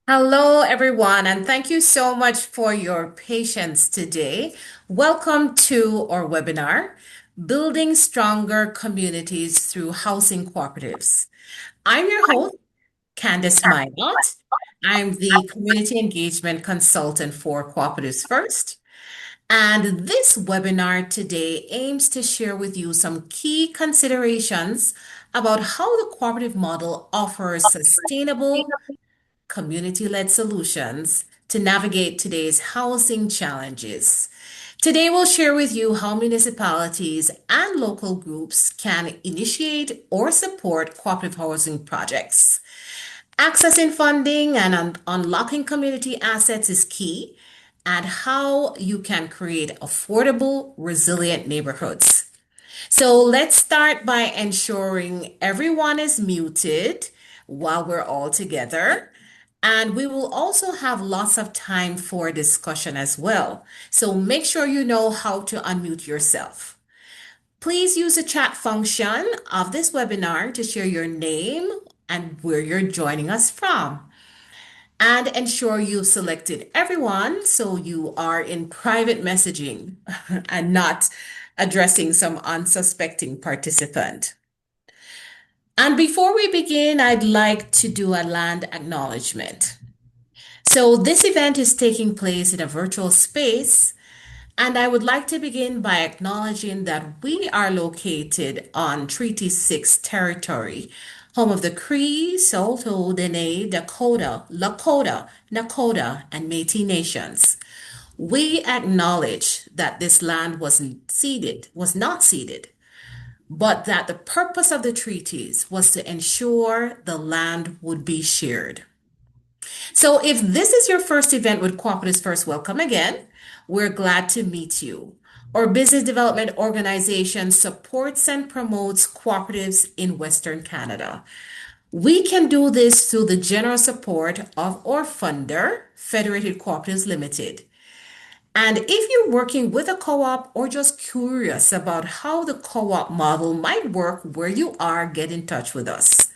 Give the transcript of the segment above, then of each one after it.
Hello, everyone, and thank you so much for your patience today. Welcome to our webinar, Building Stronger Communities Through Housing Cooperatives. I'm your host, Candice Minot. I'm the Community Engagement Consultant for Cooperatives First. And this webinar today aims to share with you some key considerations about how the cooperative model offers sustainable community-led solutions to navigate today's housing challenges. Today, we'll share with you how municipalities and local groups can initiate or support cooperative housing projects. Accessing funding and unlocking community assets is key, and how you can create affordable, resilient neighborhoods. So let's start by ensuring everyone is muted while we're all together. And we will also have lots of time for discussion as well. So make sure you know how to unmute yourself. Please use the chat function of this webinar to share your name and where you're joining us from. And ensure you've selected everyone so you are in private messaging and not addressing some unsuspecting participant. And before we begin, I'd like to do a land acknowledgement. So this event is taking place in a virtual space, and I would like to begin by acknowledging that we are located on Treaty 6 territory, home of the Cree, Saulteaux, Dene, Dakota, Lakota, Nakota, and Métis nations. We acknowledge that this land was not ceded, but that the purpose of the treaties was to ensure the land would be shared. So if this is your first event with Cooperatives First, welcome again. We're glad to meet you. Our business development organization supports and promotes cooperatives in Western Canada. We can do this through the generous support of our funder, Federated Cooperatives Limited. And if you're working with a co-op or just curious about how the co-op model might work where you are, get in touch with us.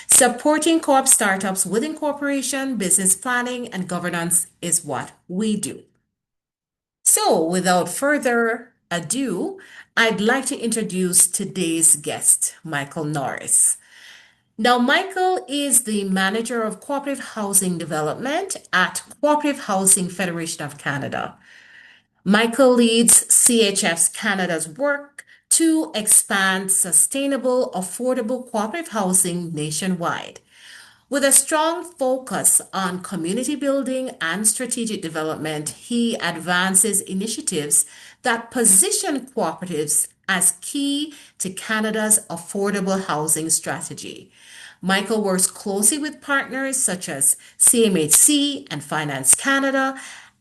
Supporting co-op startups with incorporation, business planning, and governance is what we do. So, without further ado, I'd like to introduce today's guest, Michael Norris. Now, Michael is the manager of Cooperative Housing Development at Cooperative Housing Federation of Canada. Michael leads CHF Canada's work to expand sustainable, affordable cooperative housing nationwide. With a strong focus on community building and strategic development, he advances initiatives that position cooperatives as key to Canada's affordable housing strategy. Michael works closely with partners such as CMHC and Finance Canada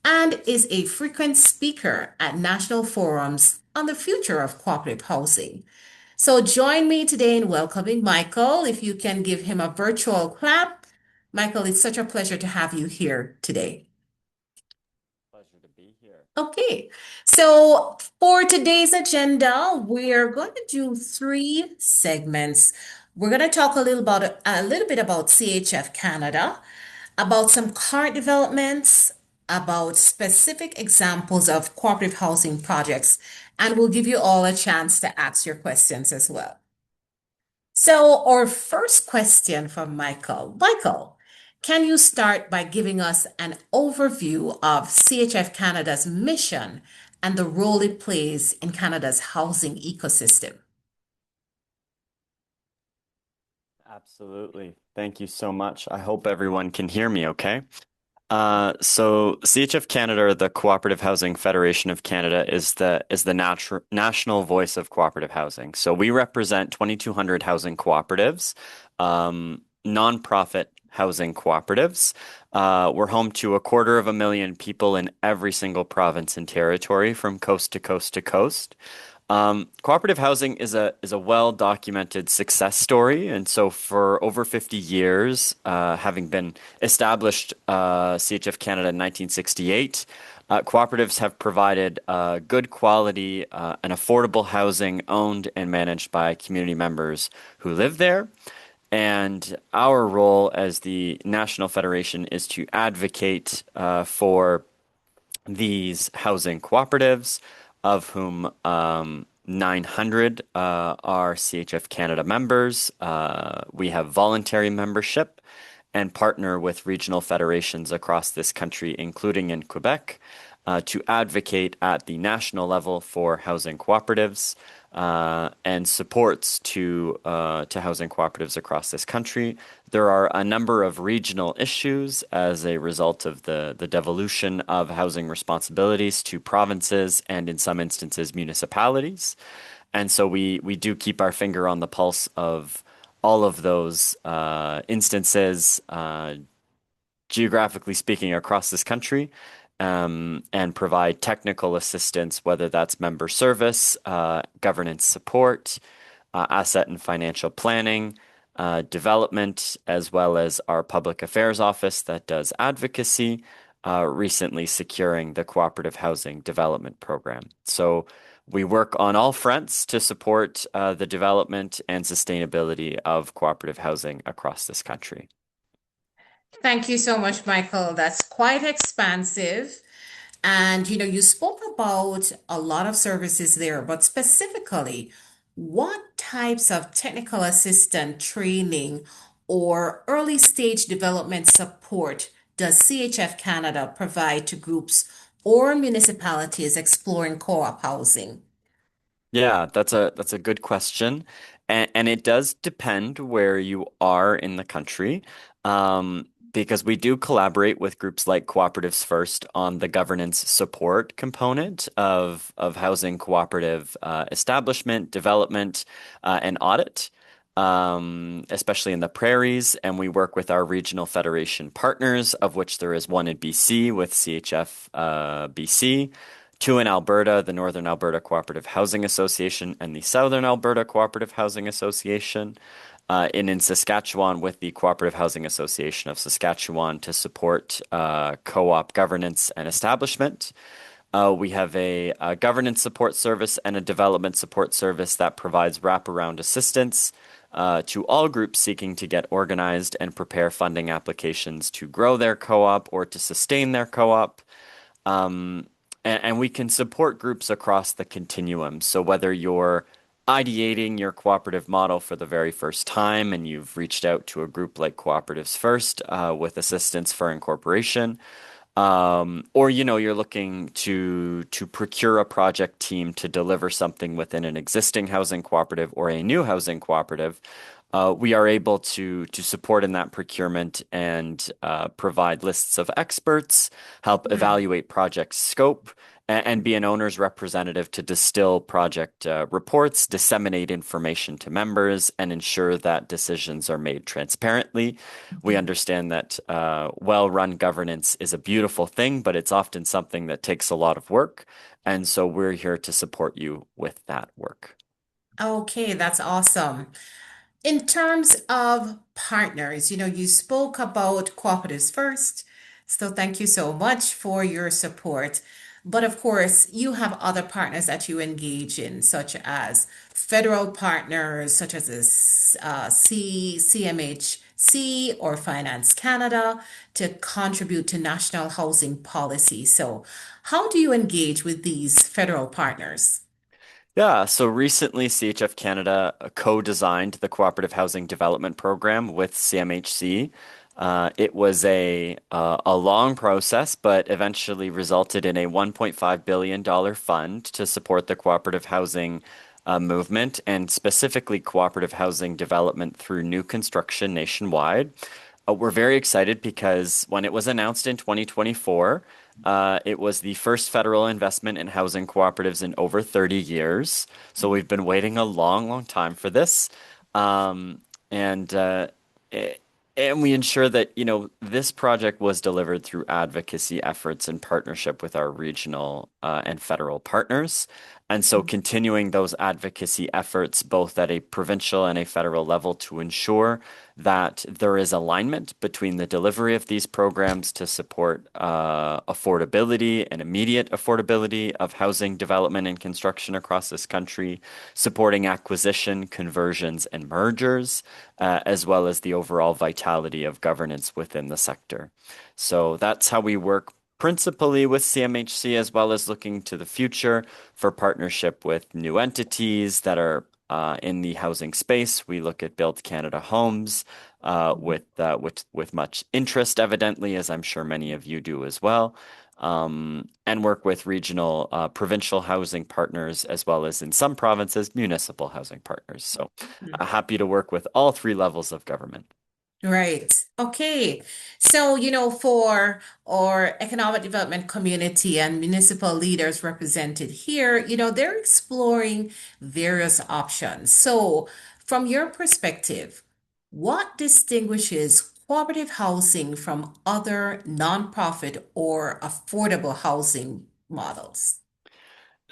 and is a frequent speaker at national forums on the future of cooperative housing. So join me today in welcoming Michael. If you can give him a virtual clap. Michael, it's such a pleasure to have you here today. Pleasure to be here. Okay, so for today's agenda, we're going to do three segments. We're going to talk a little bit about CHF Canada, about some current developments, about specific examples of cooperative housing projects, and we'll give you all a chance to ask your questions as well. So, our first question from Michael. Michael, can you start by giving us an overview of CHF Canada's mission and the role it plays in Canada's housing ecosystem? Absolutely. Thank you so much. I hope everyone can hear me okay. So CHF Canada, or the Cooperative Housing Federation of Canada, is the national voice of cooperative housing. So we represent 2,200 housing cooperatives, nonprofit housing cooperatives. We're home to 250,000 people in every single province and territory from coast to coast to coast. Cooperative housing is a well-documented success story, and so for over 50 years, having been established, CHF Canada in 1968, cooperatives have provided good quality and affordable housing owned and managed by community members who live there. And our role as the national federation is to advocate for these housing cooperatives, of whom 900 are CHF Canada members. We have voluntary membership and partner with regional federations across this country, including in Quebec, to advocate at the national level for housing cooperatives and supports to housing cooperatives across this country. There are a number of regional issues as a result of the devolution of housing responsibilities to provinces and, in some instances, municipalities. And so we do keep our finger on the pulse of all of those instances, geographically speaking, across this country, and provide technical assistance, whether that's member service, governance support, asset and financial planning, development, as well as our public affairs office that does advocacy, recently securing the Cooperative Housing Development Program. So we work on all fronts to support the development and sustainability of cooperative housing across this country. Thank you so much, Michael. That's quite expansive. And you spoke about a lot of services there, but specifically, what types of technical assistant training or early stage development support does CHF Canada provide to groups or municipalities exploring co-op housing? Yeah, that's a good question. And it does depend where you are in the country. Because we do collaborate with groups like Cooperatives First on the governance support component of housing cooperative establishment, development, and audit, especially in the prairies. And we work with our regional federation partners, of which there is one in BC with CHF BC, two in Alberta, the Northern Alberta Cooperative Housing Association and the Southern Alberta Cooperative Housing Association, and in Saskatchewan with the Cooperative Housing Association of Saskatchewan to support co-op governance and establishment. We have a governance support service and a development support service that provides wraparound assistance to all groups seeking to get organized and prepare funding applications to grow their co-op or to sustain their co-op. And we can support groups across the continuum. So whether you're ideating your cooperative model for the very first time and you've reached out to a group like Cooperatives First with assistance for incorporation, or you're looking to procure a project team to deliver something within an existing housing cooperative or a new housing cooperative, we are able to support in that procurement and provide lists of experts, help evaluate project scope, and be an owner's representative to distill project reports, disseminate information to members, and ensure that decisions are made transparently. We understand that well-run governance is a beautiful thing, but it's often something that takes a lot of work. And so we're here to support you with that work. Okay, that's awesome. In terms of partners, you spoke about cooperatives first. So thank you so much for your support. But of course, you have other partners that you engage in, such as federal partners, such as this CMHC or Finance Canada, to contribute to national housing policy. So, how do you engage with these federal partners? Yeah, so recently CHF Canada co-designed the Cooperative Housing Development Program with CMHC. It was a long process, but eventually resulted in a $1.5 billion fund to support the cooperative housing movement and specifically cooperative housing development through new construction nationwide. We're very excited because when it was announced in 2024, it was the first federal investment in housing cooperatives in over 30 years. So we've been waiting a long, long time for this. Um, and uh, a- and we ensure that, this project was delivered through advocacy efforts in partnership with our regional and federal partners. And so continuing those advocacy efforts, both at a provincial and a federal level, to ensure that there is alignment between the delivery of these programs to support affordability and immediate affordability of housing development and construction across this country, supporting acquisition, conversions, and mergers, as well as the overall vitality of governance within the sector. So that's how we work principally with CMHC, as well as looking to the future for partnership with new entities that are in the housing space. We look at Build Canada Homes with much interest, evidently, as I'm sure many of you do as well, and work with regional, provincial housing partners, as well as in some provinces, municipal housing partners. So happy to work with all three levels of government. Right. Okay. So, for our economic development community and municipal leaders represented here, they're exploring various options. So, from your perspective, what distinguishes cooperative housing from other nonprofit or affordable housing models?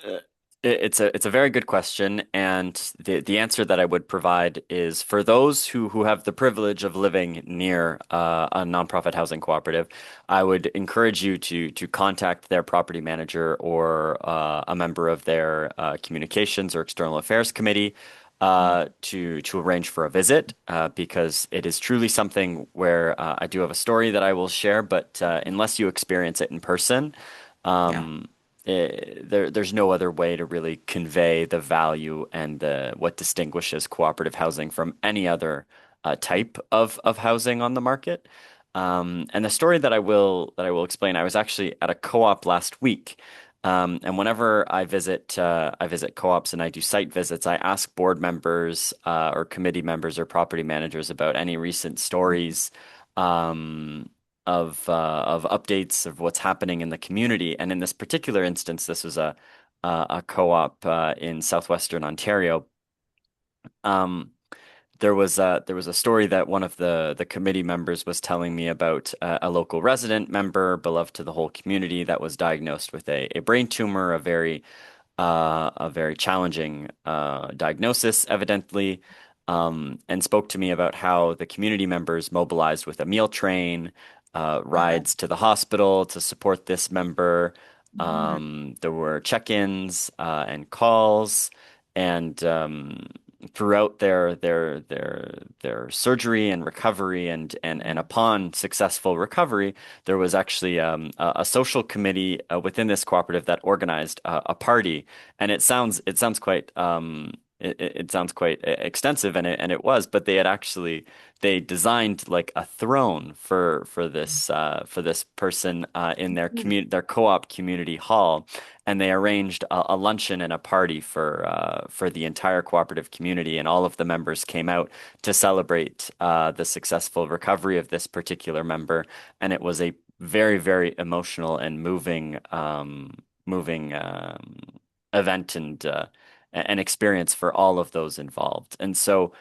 Uh, it's a very good question, and the answer that I would provide is for those who have the privilege of living near a nonprofit housing cooperative, I would encourage you to contact their property manager or a member of their communications or external affairs committee to arrange for a visit because it is truly something where I do have a story that I will share, but unless you experience it in person. Yeah. Um, there's no other way to really convey the value and what distinguishes cooperative housing from any other type of housing on the market. And the story that I will explain, I was actually at a co-op last week. And whenever I visit co-ops and I do site visits, I ask board members or committee members or property managers about any recent stories um, of updates of what's happening in the community. And in this particular instance, this was a co-op in southwestern Ontario. Um, there was a story that one of the committee members was telling me about a local resident member, beloved to the whole community, that was diagnosed with a brain tumor, a very challenging diagnosis, evidently, and spoke to me about how the community members mobilized with a meal train, Wow. rides to the hospital to support this member. Mm, There were check-ins and calls, and throughout their surgery and recovery, and upon successful recovery, there was actually a social committee within this cooperative that organized a party, and it sounds quite it sounds quite extensive, and it was, but they designed like a throne for this person in their co-op community hall, and they arranged a luncheon and a party for the entire cooperative community, and all of the members came out to celebrate the successful recovery of this particular member, and it was a very, very emotional and moving event and an experience for all of those involved. And so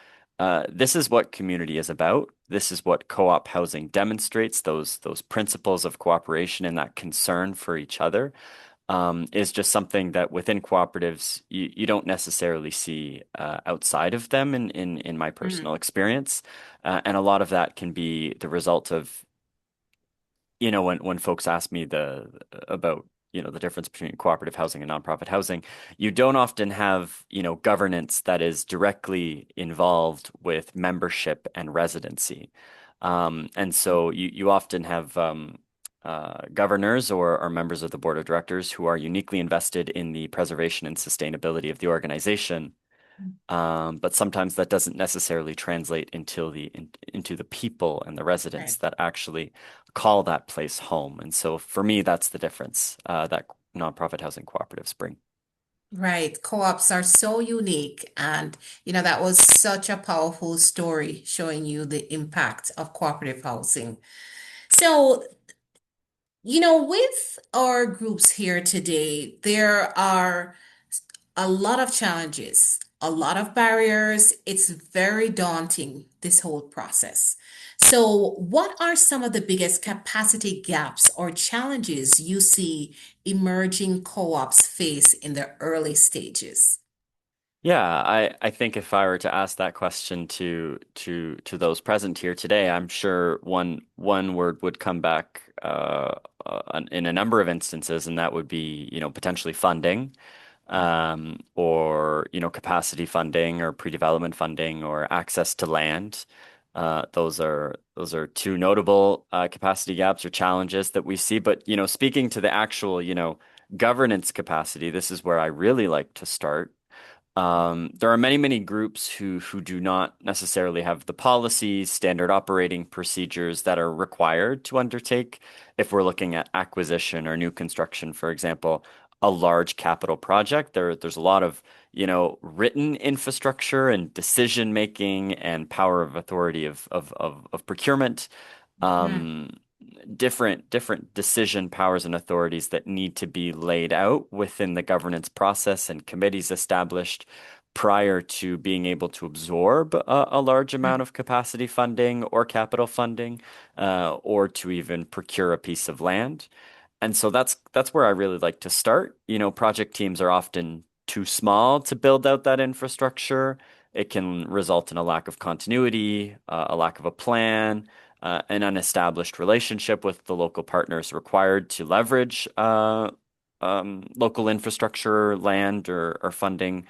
this is what community is about. This is what co-op housing demonstrates, those principles of cooperation and that concern for each other is just something that within cooperatives you don't necessarily see outside of them in my personal mm, experience. And a lot of that can be the result of, when folks ask me about, the difference between cooperative housing and nonprofit housing, you don't often have, governance that is directly involved with membership and residency. And so you often have governors or members of the board of directors who are uniquely invested in the preservation and sustainability of the organization. But sometimes that doesn't necessarily translate into the people and the residents right. that actually call that place home. And so for me, that's the difference that nonprofit housing cooperatives bring. Right. Co-ops are so unique. And, that was such a powerful story showing you the impact of cooperative housing. So, with our groups here today, there are a lot of challenges a lot of barriers. It's very daunting, this whole process. So, what are some of the biggest capacity gaps or challenges you see emerging co-ops face in the early stages? Yeah, I think if I were to ask that question to those present here today, I'm sure one word would come back in a number of instances, and that would be, potentially funding, or capacity funding or pre-development funding or access to land. Those are two notable capacity gaps or challenges that we see. But speaking to the actual governance capacity, this is where I really like to start. There are many, many groups who do not necessarily have the policies, standard operating procedures that are required to undertake if we're looking at acquisition or new construction, for example, a large capital project. There's a lot of, written infrastructure and decision making and power of authority of procurement. Mhm. Um, different decision powers and authorities that need to be laid out within the governance process and committees established prior to being able to absorb a large amount of capacity funding or capital funding, or to even procure a piece of land. And so that's where I really like to start. Project teams are often too small to build out that infrastructure. It can result in a lack of continuity, a lack of a plan, an unestablished relationship with the local partners required to leverage local infrastructure, land, or funding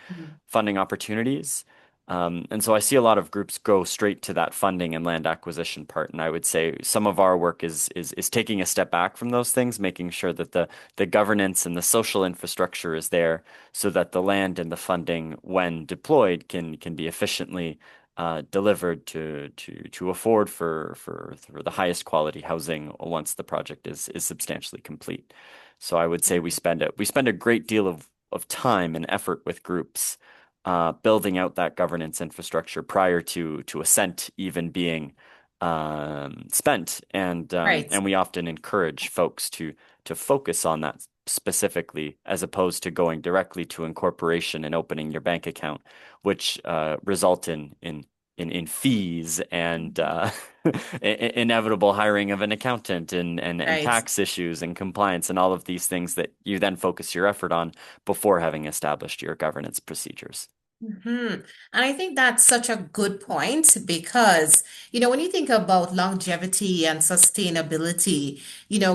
opportunities. And so I see a lot of groups go straight to that funding and land acquisition part. And I would say some of our work is taking a step back from those things, making sure that the governance and the social infrastructure is there so that the land and the funding, when deployed, can be efficiently delivered to afford for the highest quality housing once the project is substantially complete. So I would say we spend a great deal of time and effort with groups building out that governance infrastructure prior to a cent even being spent, and um, Right. and we often encourage folks to focus on that specifically, as opposed to going directly to incorporation and opening your bank account, which result in fees and inevitable hiring of an accountant and Right. tax issues and compliance and all of these things that you then focus your effort on before having established your governance procedures. Mhm. And I think that's such a good point because, when you think about longevity and sustainability,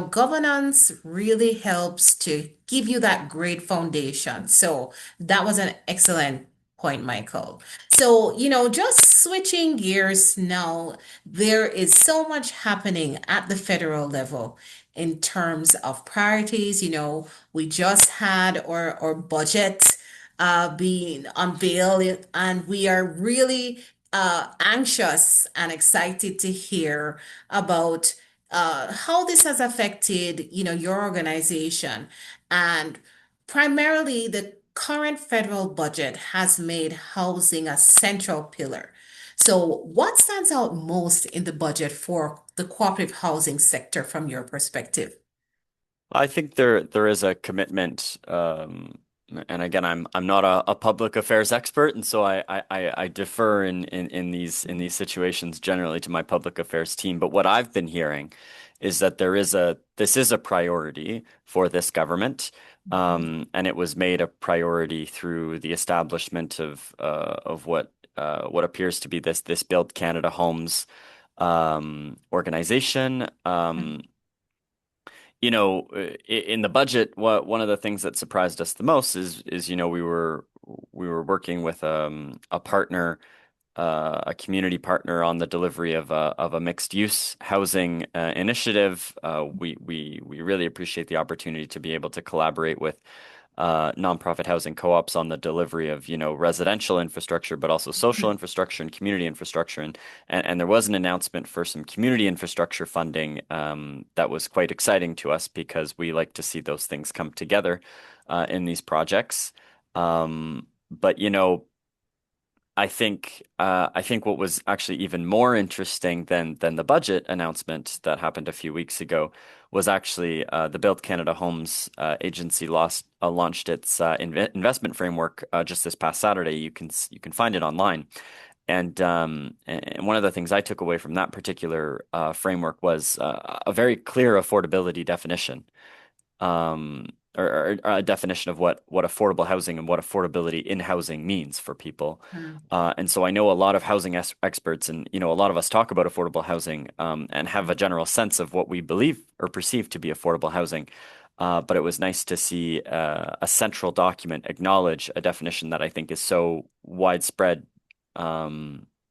governance really helps to give you that great foundation. So that was an excellent point, Michael. So, just switching gears now, there is so much happening at the federal level in terms of priorities. We just had our budget being unveiled, and we are really anxious and excited to hear about how this has affected, your organization. And primarily, the current federal budget has made housing a central pillar. So, what stands out most in the budget for the cooperative housing sector from your perspective? I think there is a commitment, and again, I'm not a public affairs expert, and so I defer in these situations generally to my public affairs team. But what I've been hearing is that this is a priority for this government, and it was made a priority through the establishment of what appears to be this Build Canada Homes organization. In the budget, one of the things that surprised us the most is we were working with a partner, a community partner on the delivery of a mixed use housing initiative. We really appreciate the opportunity to be able to collaborate with nonprofit housing co-ops on the delivery of, residential infrastructure, but also social infrastructure and community infrastructure. And there was an announcement for some community infrastructure funding that was quite exciting to us because we like to see those things come together in these projects. But I think what was actually even more interesting than the budget announcement that happened a few weeks ago was actually the Build Canada Homes Agency launched its investment framework just this past Saturday. You can find it online. And one of the things I took away from that particular framework was a very clear affordability definition, um, or a definition of what affordable housing and what affordability in housing means for people. Mm. And so I know a lot of housing experts, and a lot of us talk about affordable housing, and have a general sense of what we believe or perceive to be affordable housing. But it was nice to see a central document acknowledge a definition that I think is so widespread,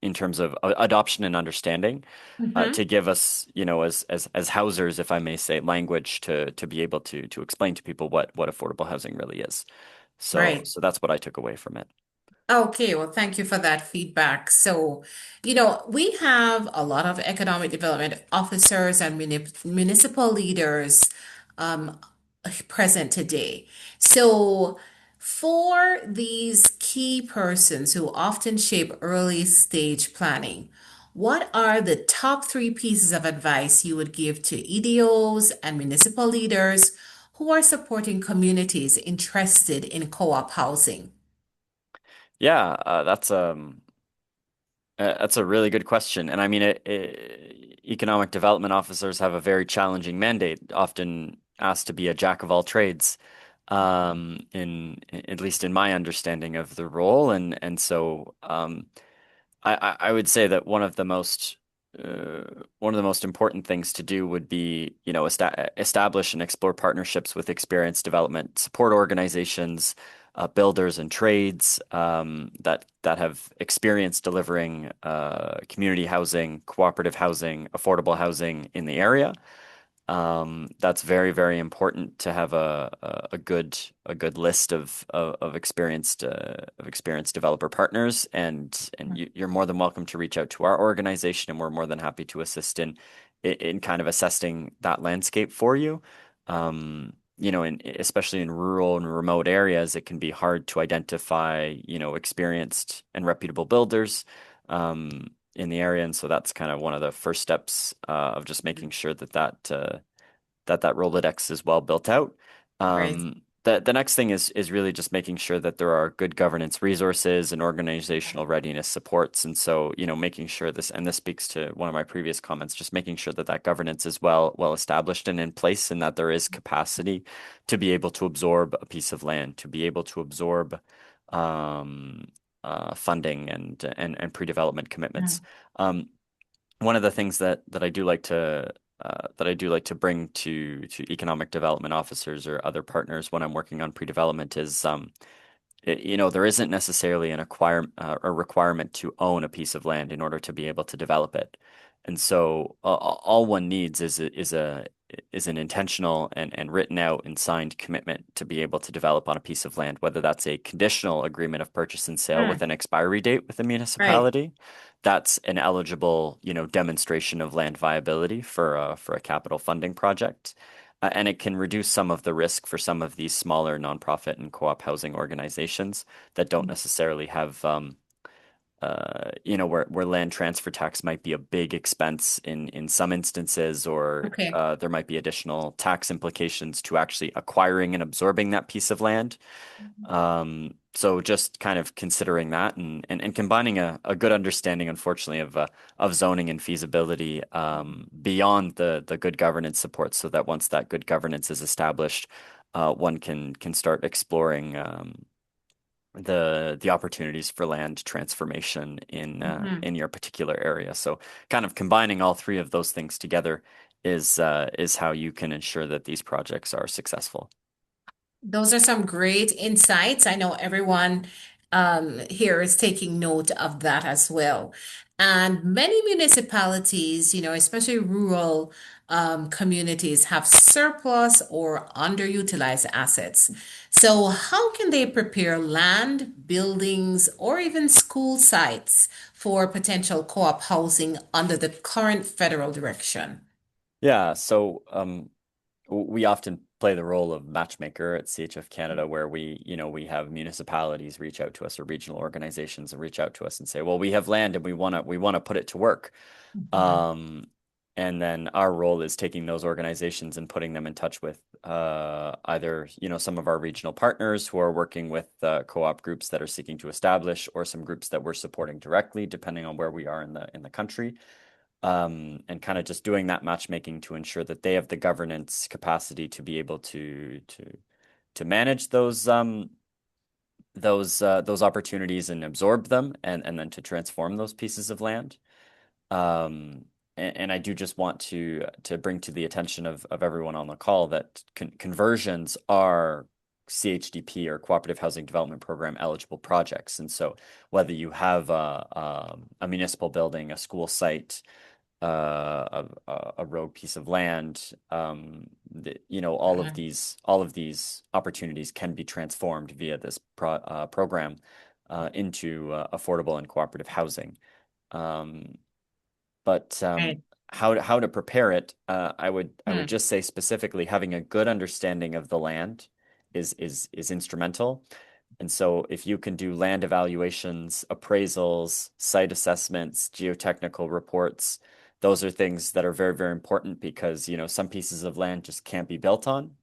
in terms of adoption and understanding, Hmm. to give us, as housers, if I may say, language to be able to explain to people what affordable housing really is. Right. So that's what I took away from it. Okay, well, thank you for that feedback. So, we have a lot of economic development officers and municipal leaders um, present today. So, for these key persons who often shape early stage planning, what are the top three pieces of advice you would give to EDOs and municipal leaders who are supporting communities interested in co-op housing? Yeah, that's a really good question. And I mean, economic development officers have a very challenging mandate, often asked to be a jack of all trades, at least in my understanding of the role. And so, I would say that one of the most important things to do would be, establish and explore partnerships with experienced development support organizations, builders and trades, that have experience delivering community housing, cooperative housing, affordable housing in the area. That's very, very important to have a good list of experienced developer partners, and you're more than welcome to reach out to our organization, and we're more than happy to assist in kind of assessing that landscape for you. Especially in rural and remote areas, it can be hard to identify, experienced and reputable builders. In the area, and so that's kind of one of the first steps of just making sure that Rolodex is well built out. Right. The next thing is really just making sure that there are good governance resources and organizational readiness supports. And so, making sure this speaks to one of my previous comments, just making sure that governance is well established and in place, and that there is capacity to be able to absorb a piece of land, to be able to absorb um, funding and pre-development commitments. Mm. Um, One of the things that I do like to bring to economic development officers or other partners when I'm working on pre-development is, there isn't necessarily a requirement to own a piece of land in order to be able to develop it. And so all one needs is an intentional and written out and signed commitment to be able to develop on a piece of land, whether that's a conditional agreement of purchase and sale with Mm. an expiry date with the Right. municipality. That's an eligible, demonstration of land viability for a capital funding project. And it can reduce some of the risk for some of these smaller nonprofit and co-op housing organizations that don't necessarily have, where land transfer tax might be a big expense in some instances, or Okay. there might be additional tax implications to actually acquiring and absorbing that piece of land. So just kind of considering that, and combining a good understanding, unfortunately, of zoning and feasibility, beyond the good governance support, so that once that good governance is established, one can start exploring, the opportunities for land transformation Mhm. in your particular area. So kind of combining all three of those things together is how you can ensure that these projects are successful. Those are some great insights. I know everyone here is taking note of that as well. And many municipalities, especially rural communities, have surplus or underutilized assets. So, how can they prepare land, buildings, or even school sites for potential co-op housing under the current federal direction? Yeah, so we often play the role of matchmaker at CHF Canada, where we have municipalities reach out to us or regional organizations reach out to us and say, well, we have land and we want to put it to work. Mhm. Um, and then our role is taking those organizations and putting them in touch with either, some of our regional partners who are working with co-op groups that are seeking to establish, or some groups that we're supporting directly, depending on where we are in the country. And kind of just doing that matchmaking to ensure that they have the governance capacity to be able to manage those opportunities and absorb them, and then to transform those pieces of land. And I do just want to bring to the attention of everyone on the call that conversions are CHDP, or Cooperative Housing Development Program, eligible projects. And so whether you have a municipal building, a school site, a road piece of land, Mhm. all of these opportunities can be transformed via this program into affordable and cooperative housing. Um, but Right. how to prepare it, I would Hmm. just say specifically having a good understanding of the land is instrumental. And so if you can do land evaluations, appraisals, site assessments, geotechnical reports, those are things that are very, very important, because, some pieces of land just can't be built on.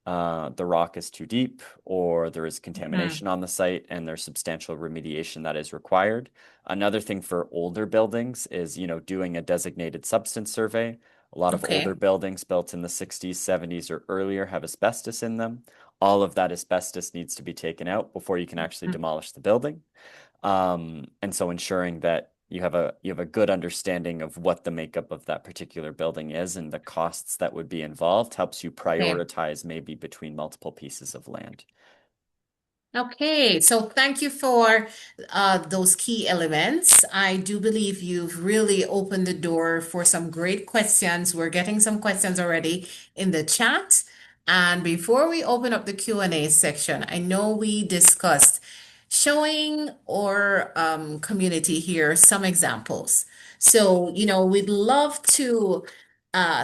The rock is too deep, or there is Mhm. contamination on the site, and there's substantial remediation that is required. Another thing for older buildings is, doing a designated substance survey. A lot of older Okay. buildings built in the 60s, 70s, or earlier have asbestos in them. All of that asbestos needs to be taken out before you can actually Mhm. demolish the building. And so ensuring that you have a good understanding of what the makeup of that particular building is and the costs that would be involved helps you Okay. prioritize maybe between multiple pieces of land. Okay, so thank you for those key elements. I do believe you've really opened the door for some great questions. We're getting some questions already in the chat. And before we open up the Q&A section, I know we discussed showing our community here some examples. So, we'd love to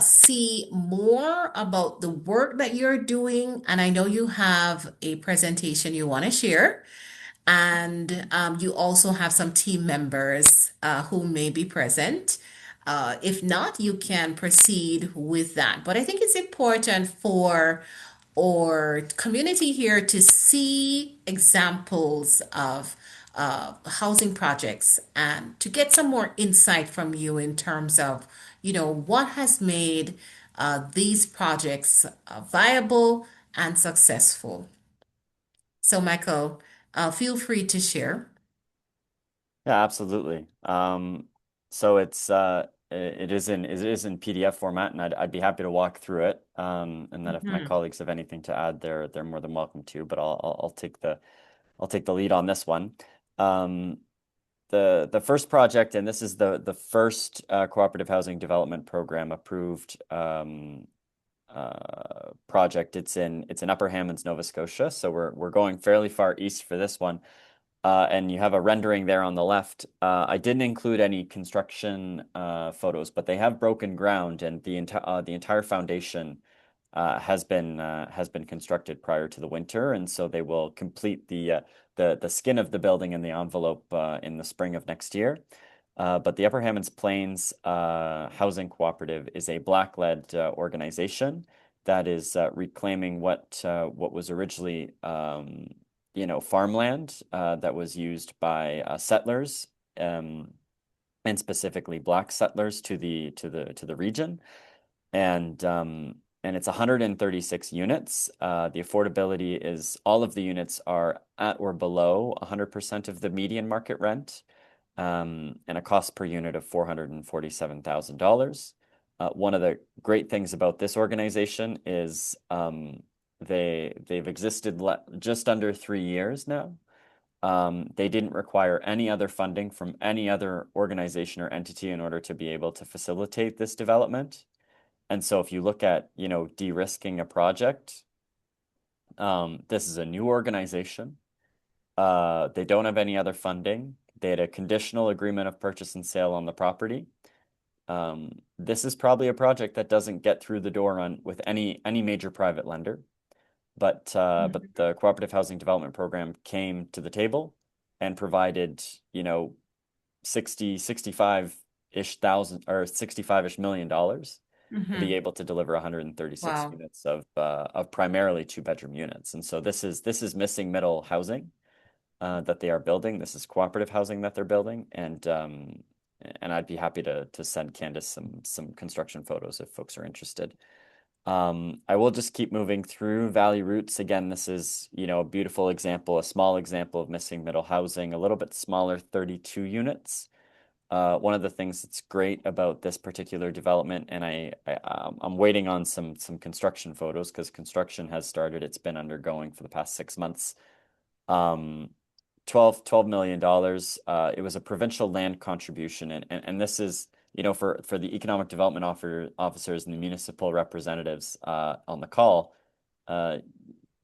see more about the work that you're doing. And I know you have a presentation you want to share. And you also have some team members who may be present. If not, you can proceed with that. But I think it's important for our community here to see examples of housing projects and to get some more insight from you in terms of, what has made these projects viable and successful. So, Michael, feel free to share. Yeah, absolutely. So it is in PDF format, and I'd be happy to walk through it. And then if my Mhm. colleagues have anything to add, they're more than welcome to. But I'll take the lead on this one. Um, the first project, and this is the first cooperative housing development program approved project. It's in Upper Hammonds, Nova Scotia. So we're going fairly far east for this one. And you have a rendering there on the left. I didn't include any construction photos, but they have broken ground, and the entire foundation has been constructed prior to the winter, and so they will complete the skin of the building and the envelope in the spring of next year. But the Upper Hammonds Plains Housing Cooperative is a black-led organization that is reclaiming what was originally farmland that was used by settlers, um, and specifically black settlers to the region. And it's 136 units. The affordability is all of the units are at or below 100% of the median market rent, and a cost per unit of $447,000. One of the great things about this organization is they've existed just under 3 years now. They didn't require any other funding from any other organization or entity in order to be able to facilitate this development. And so if you look at, de-risking a project, this is a new organization. They don't have any other funding. They had a conditional agreement of purchase and sale on the property. This is probably a project that doesn't get through the door on with any major private lender, but Mhm. the cooperative housing development program came to the table and provided, you know, 65-ish thousand or 65-ish million dollars to be Mhm. able to deliver 136 Wow. units of primarily two-bedroom units. And so this is missing middle housing that they are building. This is cooperative housing that they're building, and I'd be happy to send Candice some construction photos if folks are interested. I will just keep moving through Valley Roots. Again, this is, you know, a beautiful example, a small example of missing middle housing, a little bit smaller, 32 units. One of the things that's great about this particular development, and I'm waiting on some construction photos because construction has started. It's been undergoing for the past 6 months. Um, $12 million. It was a provincial land contribution, and this is, you know, for the economic development officers and the municipal representatives on the call, uh,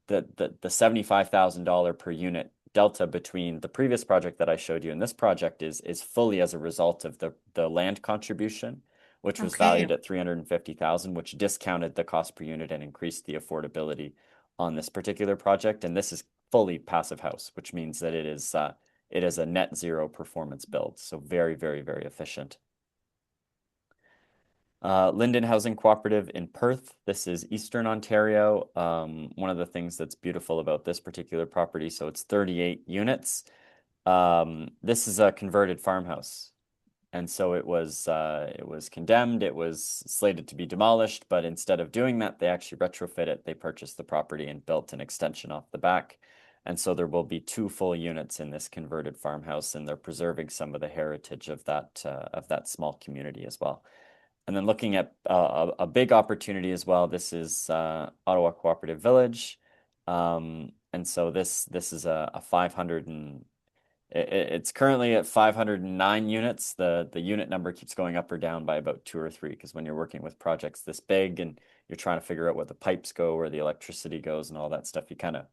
the $75,000 per unit delta between the previous project that I showed you and this project is fully as a result of the land contribution, which was Okay. valued at 350,000, which discounted the cost per unit and increased the affordability on this particular project. And this is fully passive house, which means that it is a net zero performance build. So very, very, very efficient. Linden Housing Cooperative in Perth. This is Eastern Ontario. One of the things that's beautiful about this particular property, so it's 38 units. This is a converted farmhouse. And so it was condemned, it was slated to be demolished, but instead of doing that, they actually retrofit it. They purchased the property and built an extension off the back. And so there will be two full units in this converted farmhouse, and they're preserving some of the heritage of that small community as well. And then looking at a big opportunity as well, this is Ottawa Cooperative Village. And so this is a 500 and it's currently at 509 units. The unit number keeps going up or down by about two or three because when you're working with projects this big and you're trying to figure out where the pipes go, where the electricity goes, and all that stuff, you kind of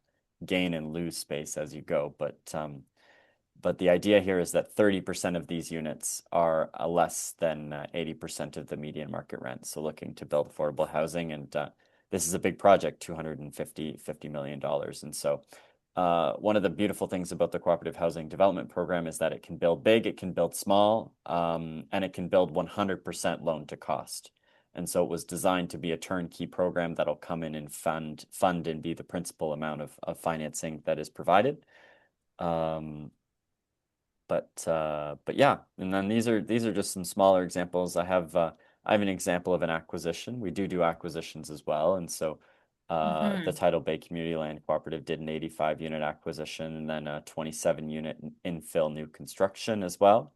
gain and lose space as you go. But the idea here is that 30% of these units are less than 80% of the median market rent. So looking to build affordable housing, and this is a big project, $250 million. And so one of the beautiful things about the cooperative housing development program is that it can build big, it can build small, and it can build 100% loan to cost. And so it was designed to be a turnkey program that'll come in and fund and be the principal amount of financing that is provided. Um, but yeah, and then these are just some smaller examples. I have an example of an acquisition. We do acquisitions as well, and so the Mhm. Tidal Bay Community Land Cooperative did an 85 unit acquisition and then a 27 unit infill new construction as well,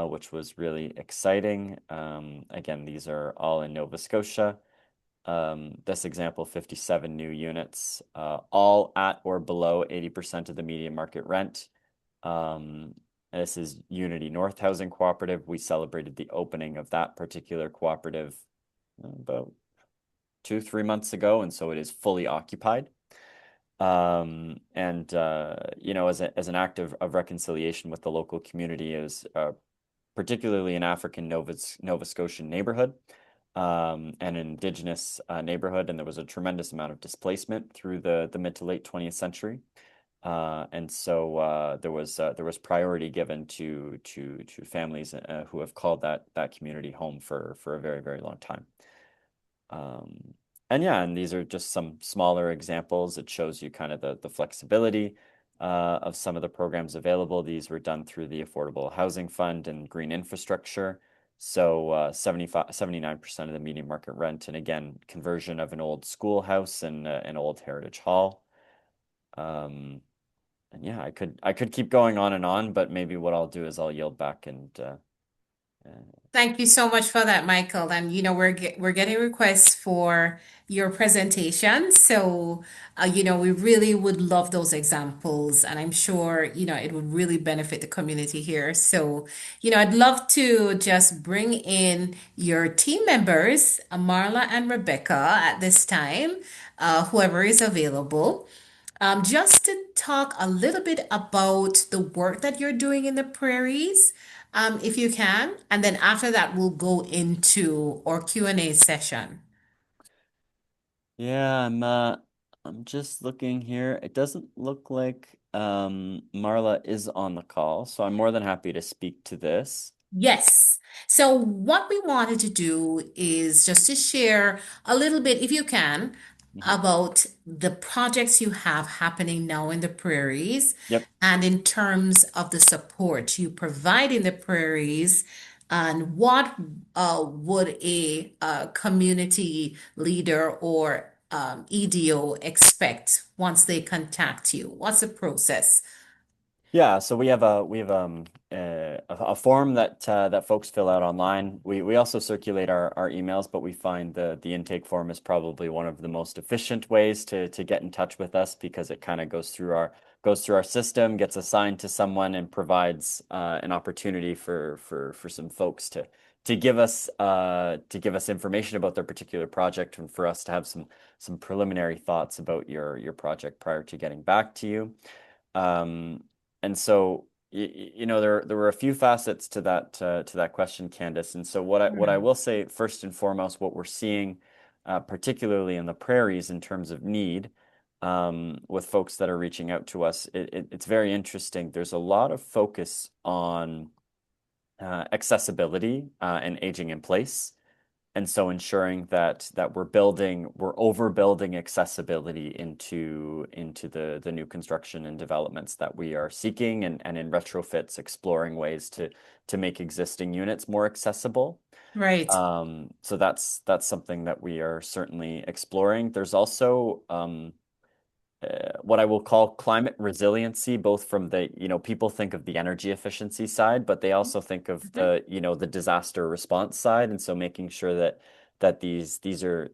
which was really exciting. Again, these are all in Nova Scotia. This example, 57 new units, all at or below 80% of the median market rent. Um, this is Unity North Housing Cooperative. We celebrated the opening of that particular cooperative about 3 months ago, and so it is fully occupied. And you know, as an act of reconciliation with the local community, is particularly an African Nova Scotian neighborhood, and an Indigenous neighborhood, and there was a tremendous amount of displacement through the mid to late 20th century. And so there was priority given to families who have called that community home for a very, very long time. Um, and yeah, and these are just some smaller examples. It shows you kind of the flexibility of some of the programs available. These were done through the Affordable Housing Fund and Green Infrastructure. So 79% of the median market rent, and again, conversion of an old schoolhouse and an old heritage hall. Um, and yeah, I could keep going on and on, but maybe what I'll do is I'll yield back and uh, Thank you so much for that, Michael. And we're getting requests for your presentation. So, we really would love those examples, and I'm sure, it would really benefit the community here. So, I'd love to just bring in your team members, Marla and Rebecca, at this time, whoever is available. Just to talk a little bit about the work that you're doing in the prairies, if you can. And then after that, we'll go into our Q&A session. Yeah, I'm just looking here. It doesn't look like Marla is on the call, so I'm more than happy to speak to this. Yes. So what we wanted to do is just to share a little bit, if you can, Mhm. about the projects you have happening now in the prairies Yep. and in terms of the support you provide in the prairies and what would a community leader or EDO expect once they contact you? What's the process? Yeah, so we have a form that that folks fill out online. We also circulate our emails, but we find the intake form is probably one of the most efficient ways to get in touch with us because it kind of goes through our system, gets assigned to someone, and provides an opportunity for some folks to give us information about their particular project and for us to have some preliminary thoughts about your project prior to getting back to you. Um, and so, there were a few facets to that question, Candice. And so, what I Hmm. will say first and foremost, what we're seeing, particularly in the prairies, in terms of need, with folks that are reaching out to us, it's very interesting. There's a lot of focus on accessibility and aging in place. And so ensuring that we're overbuilding accessibility into the new construction and developments that we are seeking and in retrofits exploring ways to make existing units more accessible. Right. So that's something that we are certainly exploring. There's also what I will call climate resiliency, both from people think of the energy efficiency side, but they also think of Mhm. the disaster response side. And so making sure that these are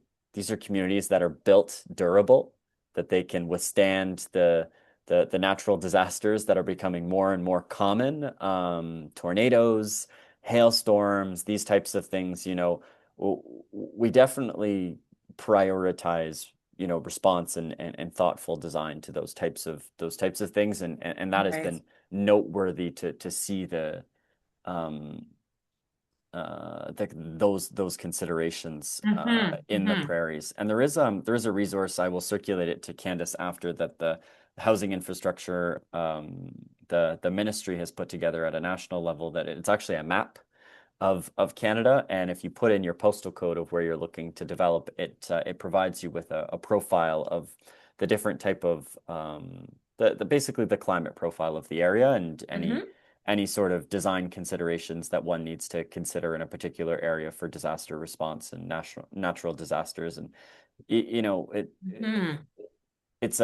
communities that are built durable, that they can withstand the natural disasters that are becoming more and more common, tornadoes, hailstorms, these types of things, we definitely prioritize response and thoughtful design to those types of things and that has Right. been noteworthy to see um those considerations Hmm. in the Hmm. prairies. And there is a resource. I will circulate it to Candice after that the housing infrastructure the ministry has put together at a national level, that it's actually a map of Canada. And if you put in your postal code of where you're looking to develop, it provides you with a profile of the different type of the basically the climate profile of the area and Hmm. any sort of design considerations that one needs to consider in a particular area for disaster response and natural disasters. And Hmm. it's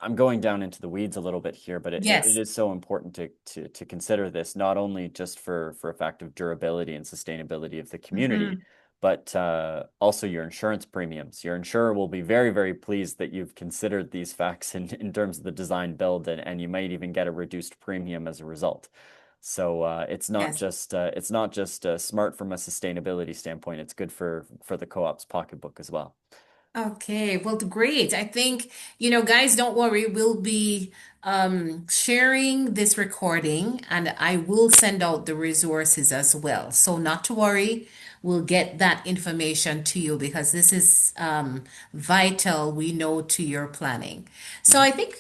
I'm going down into the weeds a little bit here, but it Yes. is so important to consider this not only just for a fact of durability and sustainability of the community, Hmm. but also your insurance premiums. Your insurer will be very, very pleased that you've considered these facts in terms of the design build, and you might even get a reduced premium as a result. So Yes. it's not just smart from a sustainability standpoint. It's good for the co-op's pocketbook as well. Okay, well, great. I think, guys, don't worry. We'll be sharing this recording and I will send out the resources as well. So, not to worry, we'll get that information to you because this is vital, we know, to your planning. So, Mhm. I think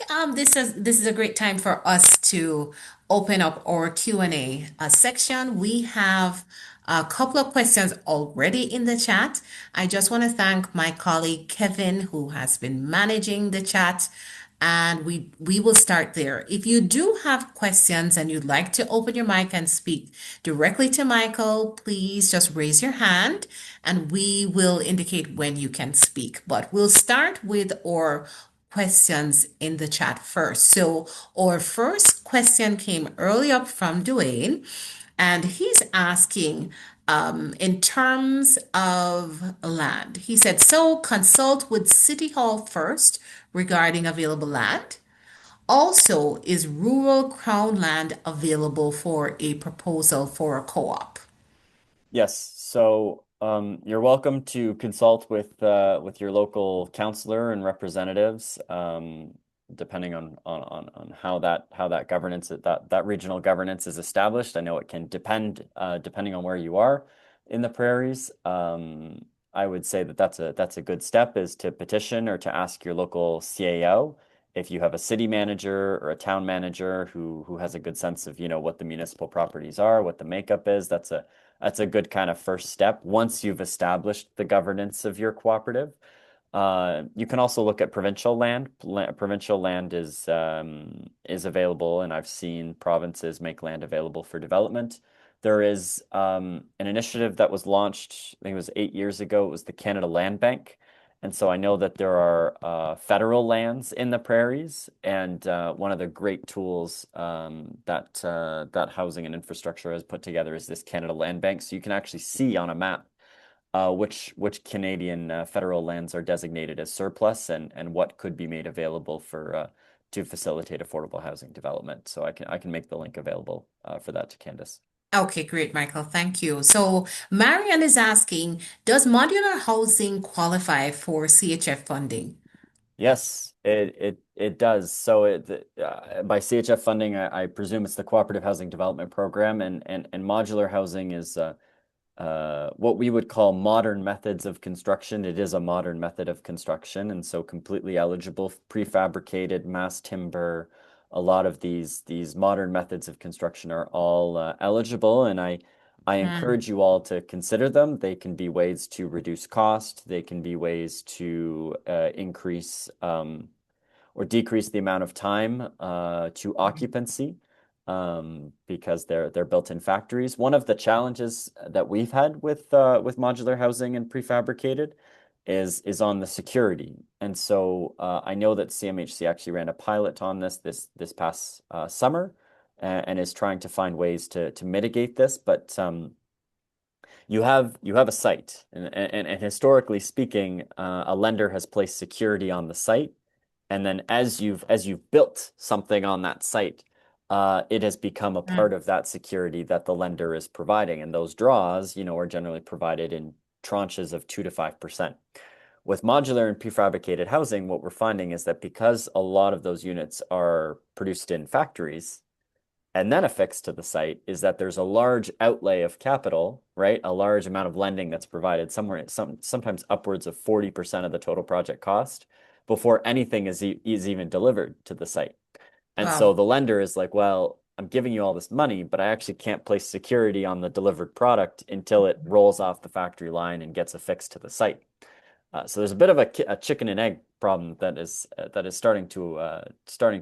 this is a great time for us to open up our Q&A section. We have a couple of questions already in the chat. I just want to thank my colleague Kevin, who has been managing the chat, and we will start there. If you do have questions and you'd like to open your mic and speak directly to Michael, please just raise your hand and we will indicate when you can speak. But we'll start with our questions in the chat first. So our first question came early up from Dwayne, and he's asking, in terms of land, he said, so consult with City Hall first regarding available land. Also, is rural crown land available for a proposal for a co-op? Yes, so you're welcome to consult with your local counselor and representatives. depending on how that governance that regional governance is established. I know it can depend depending on where you are in the prairies. I would say that that's a good step is to petition or to ask your local CAO if you have a city manager or a town manager who has a good sense of, what the municipal properties are, what the makeup is. That's a good kind of first step once you've established the governance of your cooperative. You can also look at provincial land. Provincial land is available, and I've seen provinces make land available for development. There is an initiative that was launched, I think it was 8 years ago. It was the Canada Land Bank. And so I know that there are federal lands in the prairies, and one of the great tools that Housing and Infrastructure has put together is this Canada Land Bank. So you can actually see on a map which Canadian federal lands are designated as surplus and what could be made available for to facilitate affordable housing development. So I can make the link available for that to Candice. Okay, great, Michael. Thank you. So Marian is asking, does modular housing qualify for CHF funding? Yes, it does. So by CHF funding, I presume it's the Cooperative Housing Development Program, and modular housing is what we would call modern methods of construction. It is a modern method of construction, and so completely eligible, prefabricated, mass timber. A lot of these modern methods of construction are all eligible, and I Mm, encourage you all to consider them. They can be ways to reduce cost. They can be ways to increase or decrease the amount of time to occupancy because they're built in factories. One of the challenges that we've had with modular housing and prefabricated is on the security. And so I know that CMHC actually ran a pilot on this past summer and is trying to find ways to mitigate this. But you have a site, and historically speaking, a lender has placed security on the site, and then as you've built something on that site, it has become a part mm, of that security that the lender is providing, and those draws, are generally provided in tranches of 2 to 5%. With modular and prefabricated housing, what we're finding is that because a lot of those units are produced in factories, and then affixed to the site is that there's a large outlay of capital, right? A large amount of lending that's provided sometimes upwards of 40% of the total project cost before anything is even delivered to the site. And so wow. the lender is like, well, I'm giving you all this money, but I actually can't place security on the delivered product until it rolls off the factory line and gets affixed to the site. So there's a bit of a chicken and egg problem that is starting to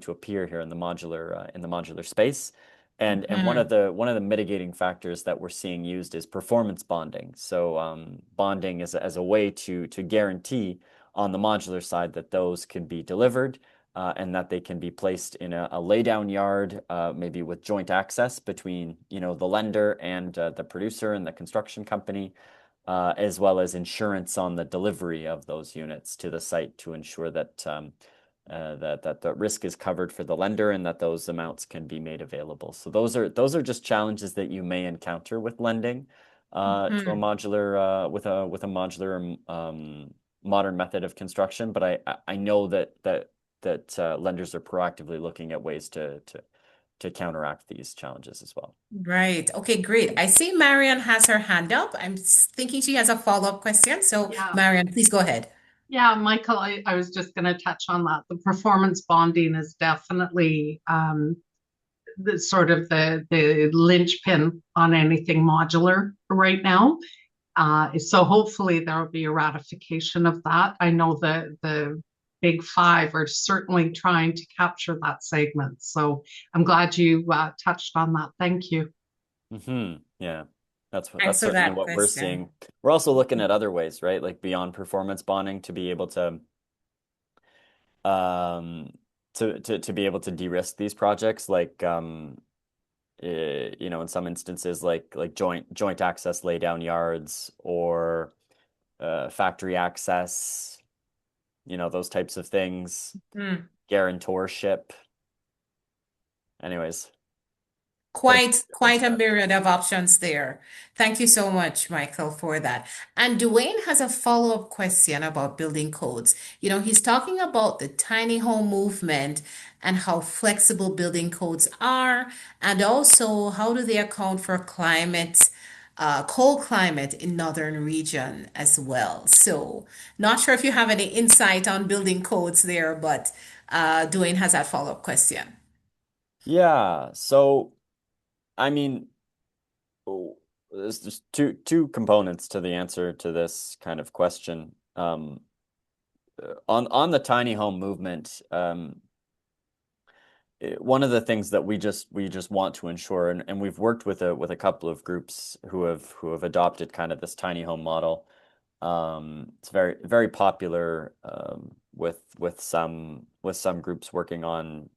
appear here in the modular space, and one of Mhm. the mitigating factors that we're seeing used is performance bonding. So bonding is as a way to guarantee on the modular side that those can be delivered. And that they can be placed in a laydown yard, maybe with joint access between, the lender and the producer and the construction company, as well as insurance on the delivery of those units to the site to ensure that the risk is covered for the lender and that those amounts can be made available. So those are just challenges that you may encounter with lending to a Mhm. modular with a modular modern method of construction. But I know that lenders are proactively looking at ways to counteract these challenges as well. Right. Okay, great. I see Marian has her hand up. I'm thinking she has a follow-up question. So, Yeah, Marian, please go ahead. yeah, Michael, I was just going to touch on that. The performance bonding is definitely the sort of the linchpin on anything modular right now. So hopefully there will be a ratification of that. I know the big five are certainly trying to capture that segment. So I'm glad you touched on that. Thank you. Yeah, that's Thanks for certainly that what we're question. seeing. We're also looking at other ways, right? Like beyond performance bonding to be able um to be able to de-risk these projects, like in some instances like joint access laydown yards or factory access, those types of things, Mm. guarantorship. Anyways, Thank you Quite for quite a that. myriad of options there. Thank you so much, Michael, for that. And Dwayne has a follow-up question about building codes. He's talking about the tiny home movement and how flexible building codes are, and also how do they account for cold climate in northern region as well. So, not sure if you have any insight on building codes there, but Dwayne has that follow-up question. Yeah, so I mean, oh, there's just two components to the answer to this kind of question. On the tiny home movement, one of the things that we just want to ensure, and we've worked with a couple of groups who have adopted kind of this tiny home model. It's very very popular with some groups working on,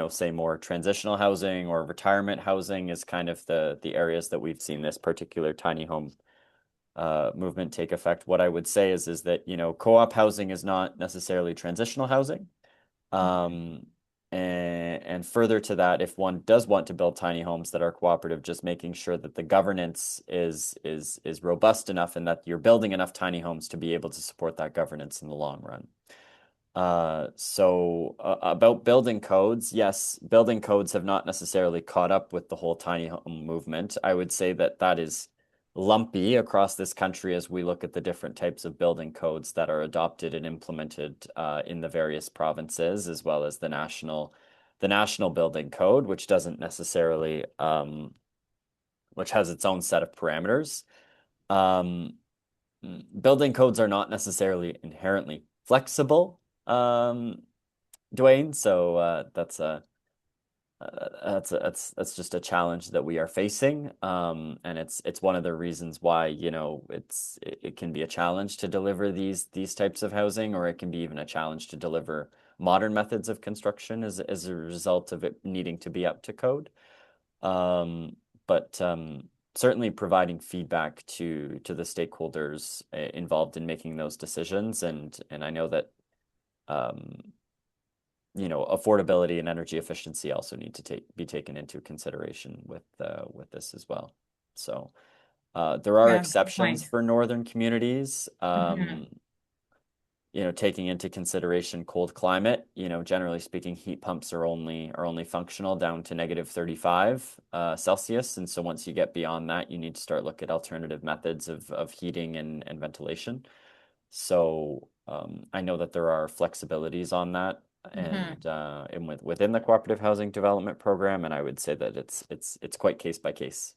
say more transitional housing or retirement housing is kind of the areas that we've seen this particular tiny home movement take effect. What I would say is that, co-op housing is not necessarily transitional housing. Um, and further to that, if one does want to build tiny homes that are cooperative, just making sure that the governance is robust enough and that you're building enough tiny homes to be able to support that governance in the long run. So about building codes, yes, building codes have not necessarily caught up with the whole tiny home movement. I would say that that is lumpy across this country as we look at the different types of building codes that are adopted and implemented in the various provinces, as well as the national building code, which doesn't necessarily which has its own set of parameters. Um, Building codes are not necessarily inherently flexible, Dwayne. So that's just a challenge that we are facing, and it's one of the reasons why, it can be a challenge to deliver these types of housing, or it can be even a challenge to deliver modern methods of construction as a result of it needing to be up to code. Um, but certainly providing feedback to the stakeholders involved in making those decisions, and I know that um, affordability and energy efficiency also need to be taken into consideration with this as well. So there are Yeah, good exceptions point. for northern communities. Mhm. Taking into consideration cold climate, generally speaking, heat pumps are only functional down to -35 Celsius. And so once you get beyond that, you need to start look at alternative methods of heating and ventilation. So I know that there are flexibilities on that, Mhm. and within the cooperative housing development program, and I would say that it's quite case by case.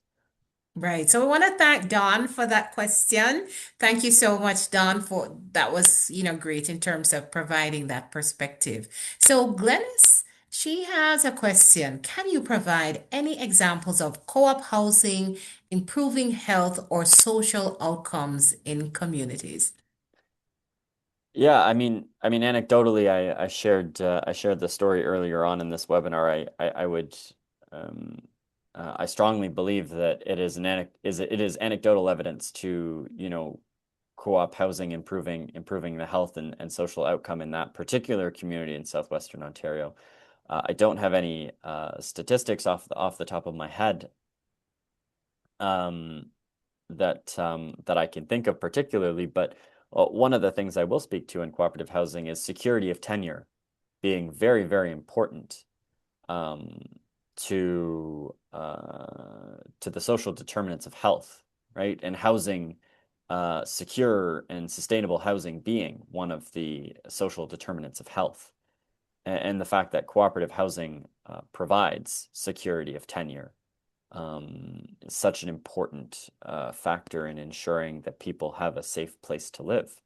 Right. So we want to thank Don for that question. Thank you so much, Don, for that was, great in terms of providing that perspective. So Glennis, she has a question. Can you provide any examples of co-op housing improving health or social outcomes in communities? Yeah, anecdotally, I shared the story earlier on in this webinar. Um, I strongly believe that it is anecdotal evidence to, co-op housing improving the health and social outcome in that particular community in southwestern Ontario. I don't have any statistics off the top of my head, um, that I can think of particularly, but one of the things I will speak to in cooperative housing is security of tenure being very, very important, um, to the social determinants of health, right? And housing, secure and sustainable housing being one of the social determinants of health, and the fact that cooperative housing provides security of tenure, is such an important factor in ensuring that people have a safe place to live.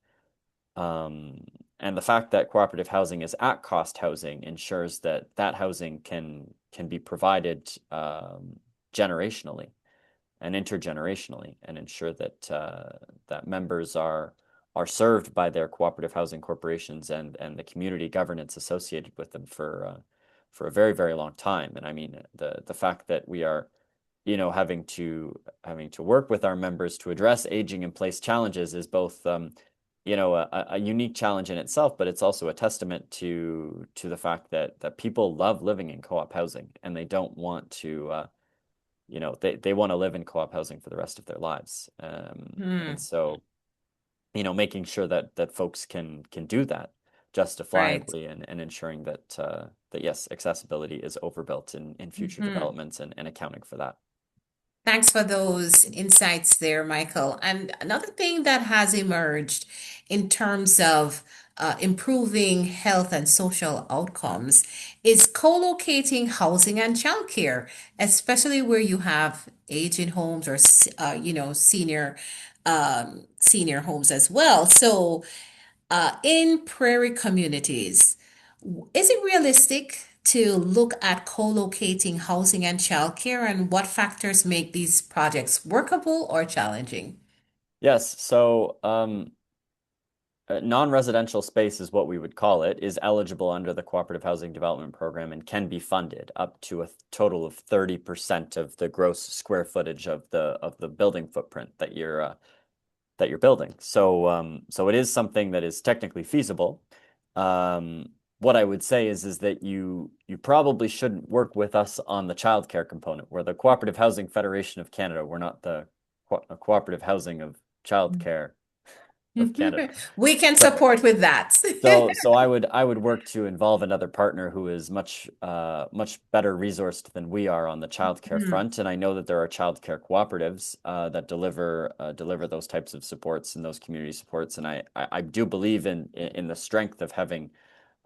Um, and the fact that cooperative housing is at cost housing ensures that that housing can be provided generationally and intergenerationally, and ensure that members are served by their cooperative housing corporations and the community governance associated with them for a very, very long time. And I mean, the fact that we are, having to work with our members to address aging in place challenges is both, a unique challenge in itself, but it's also a testament to the fact that people love living in co-op housing, and they don't want they want to live in co-op housing for the rest of their lives. And Hmm. so, making sure that folks can do that Right. justifiably, and ensuring that yes, accessibility is overbuilt in future Mhm. developments, and accounting for that. Thanks for those insights there, Michael. And another thing that has emerged in terms of improving health and social outcomes is co-locating housing and childcare, especially where you have aging homes or senior homes as well. So in prairie communities, is it realistic to look at co-locating housing and childcare, and what factors make these projects workable or challenging? Yes, so non-residential space is what we would call it, is eligible under the Cooperative Housing Development Program and can be funded up to a total of 30% of the gross square footage of the building footprint that you're building. So it is something that is technically feasible. What I would say is that you probably shouldn't work with us on the childcare component. We're the Cooperative Housing Federation of Canada. We're not the Cooperative Housing of Childcare of Canada. We can So support with that. so I would work to involve another partner who is much better resourced than we are on the childcare Hmm. front, and I know that there are childcare cooperatives that deliver those types of supports and those community supports, and I do believe in the strength of having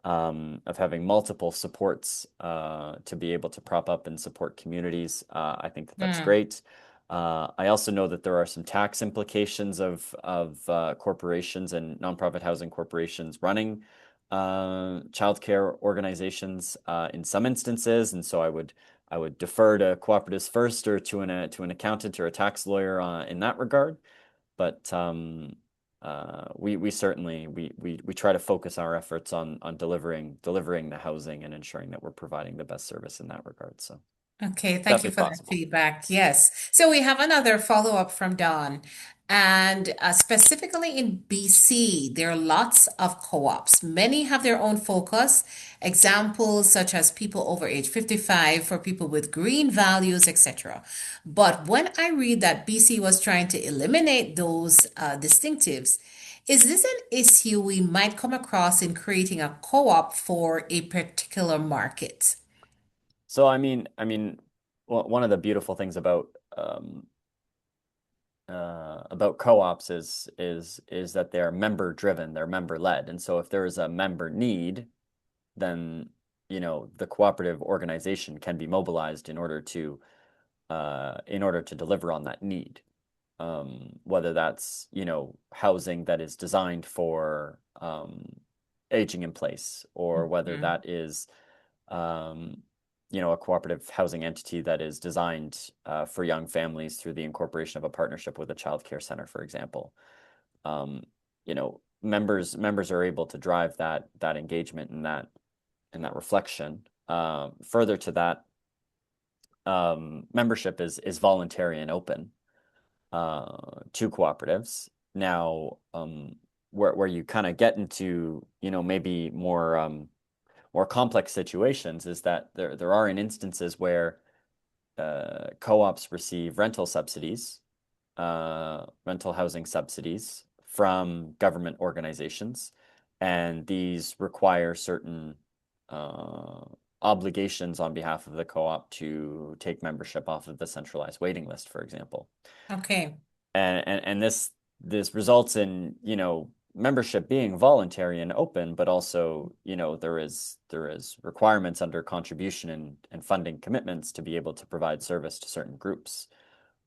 multiple supports to be able to prop up and support communities. I think that's Hmm. great. I also know that there are some tax implications of corporations and nonprofit housing corporations running childcare organizations in some instances, and so I would defer to cooperatives first, or to an accountant or a tax lawyer in that regard. But we certainly we try to focus our efforts on delivering the housing and ensuring that we're providing the best service in that regard. So Okay, thank you definitely for that possible. feedback. Yes. So we have another follow-up from Don. And specifically in BC, there are lots of co-ops. Many have their own focus. Examples such as people over age 55 for people with green values, etc. But when I read that BC was trying to eliminate those distinctives, is this an issue we might come across in creating a co-op for a particular market? So I mean, one of the beautiful things about co-ops is that they're member driven, they're member led, and so if there is a member need, then the cooperative organization can be mobilized in order to deliver on that need. Whether that's housing that is designed for aging in place, or whether Mhm. that is um, a cooperative housing entity that is designed for young families through the incorporation of a partnership with a child care center, for example. Members are able to drive that engagement and that reflection. Further to that, membership is voluntary and open to cooperatives. Now, where you kind of get into, maybe more complex situations, is that there are instances where co-ops receive rental housing subsidies from government organizations, and these require certain uh, obligations on behalf of the co-op to take membership off of the centralized waiting list, for example. Okay. And this results in membership being voluntary and open, but also there is requirements under contribution and funding commitments to be able to provide service to certain groups.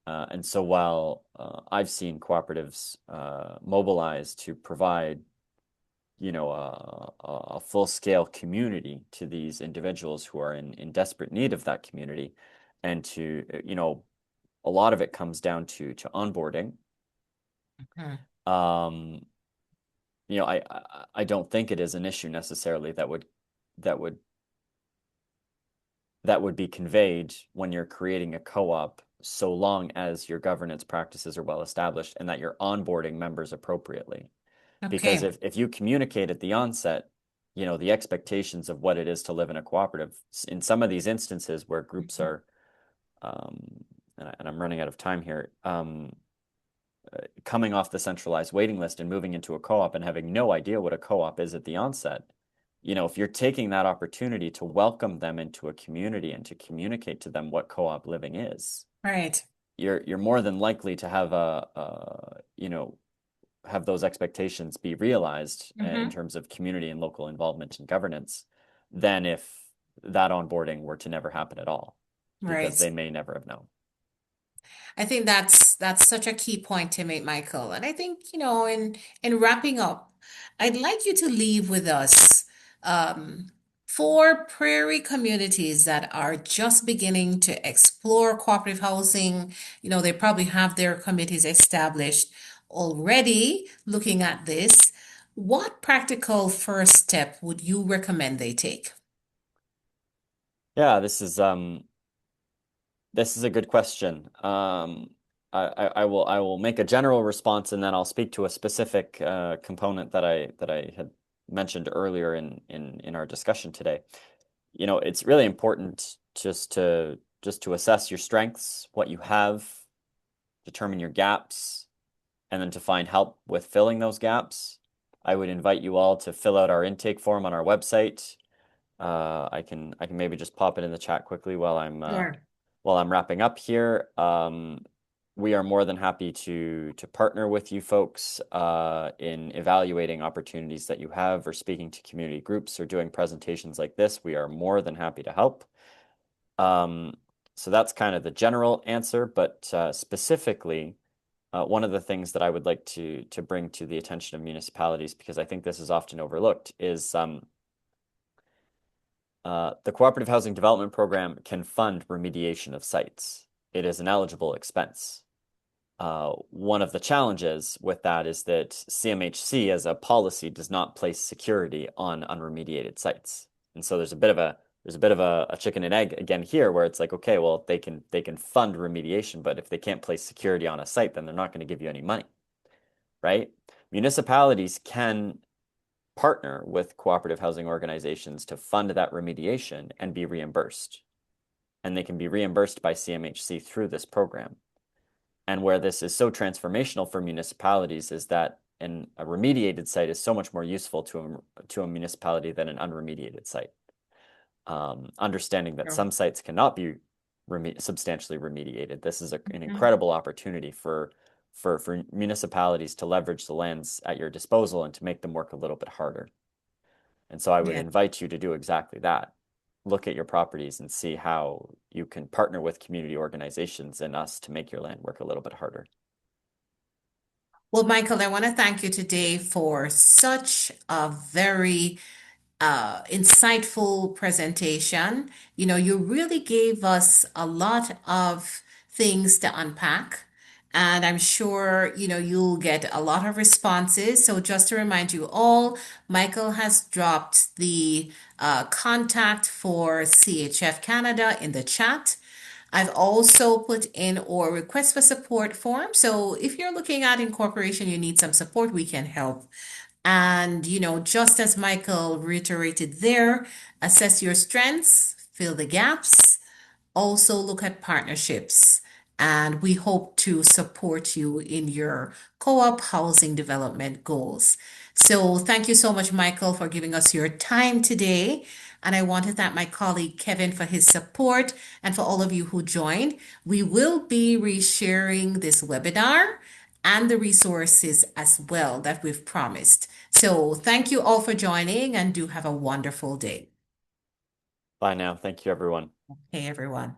And so while I've seen cooperatives mobilize to provide a full-scale community to these individuals who are in desperate need of that community, and to a lot of it comes down to onboarding. Mhm. Um, I don't think it is an issue necessarily that would that would be conveyed when you're creating a co-op, so long as your governance practices are well established and that you're onboarding members appropriately. Because Okay. if you communicate at the onset, the expectations of what it is to live in a cooperative, in some of these instances where groups Mhm. are um, and I'm running out of time here, coming off the centralized waiting list and moving into a co-op and having no idea what a co-op is at the onset, if you're taking that opportunity to welcome them into a community and to communicate to them what co-op living is, Right. you're more than likely to have have those expectations be realized in Mm-hmm. terms of community and local involvement and governance than if that onboarding were to never happen at all, because Right. they may never have known. I think that's such a key point to make, Michael. And I think, in wrapping up, I'd like you to leave with us um, for prairie communities that are just beginning to explore cooperative housing. They probably have their committees established already looking at this. What practical first step would you recommend they take? Yeah, this is a good question. I will make a general response and then I'll speak to a specific component that I had mentioned earlier in our discussion today. It's really important just to assess your strengths, what you have, determine your gaps, and then to find help with filling those gaps. I would invite you all to fill out our intake form on our website. I can maybe just pop it in the chat quickly Sure. while I'm wrapping up here. We are more than happy to partner with you folks in evaluating opportunities that you have or speaking to community groups or doing presentations like this. We are more than happy to help. So that's kind of the general answer, but specifically, one of the things that I would like to bring to the attention of municipalities, because I think this is often overlooked, is the Cooperative Housing Development Program can fund remediation of sites. It is an eligible expense. One of the challenges with that is that CMHC as a policy does not place security on unremediated sites. And so there's a bit of a chicken and egg again here where it's like, okay, well, they can fund remediation, but if they can't place security on a site, then they're not going to give you any money, right? Municipalities can partner with cooperative housing organizations to fund that remediation and be reimbursed. And they can be reimbursed by CMHC through this program. And where this is so transformational for municipalities is that a remediated site is so much more useful to a municipality than an unremediated site. Understanding that Sure. some sites cannot be substantially remediated. This is an Mhm. incredible opportunity for municipalities to leverage the lands at your disposal and to make them work a little bit harder. And so I would Yeah. invite you to do exactly that. Look at your properties and see how you can partner with community organizations and us to make your land work a little bit harder. Well, Michael, I want to thank you today for such a very insightful presentation. You really gave us a lot of things to unpack. And I'm sure, you'll get a lot of responses. So just to remind you all, Michael has dropped the contact for CHF Canada in the chat. I've also put in our request for support form. So if you're looking at incorporation, you need some support, we can help. And, just as Michael reiterated there, assess your strengths, fill the gaps, also look at partnerships. And we hope to support you in your co-op housing development goals. So thank you so much, Michael, for giving us your time today. And I want to thank my colleague Kevin for his support and for all of you who joined. We will be resharing this webinar and the resources as well that we've promised. So thank you all for joining and do have a wonderful day. Bye now. Thank you, everyone. Hey, everyone.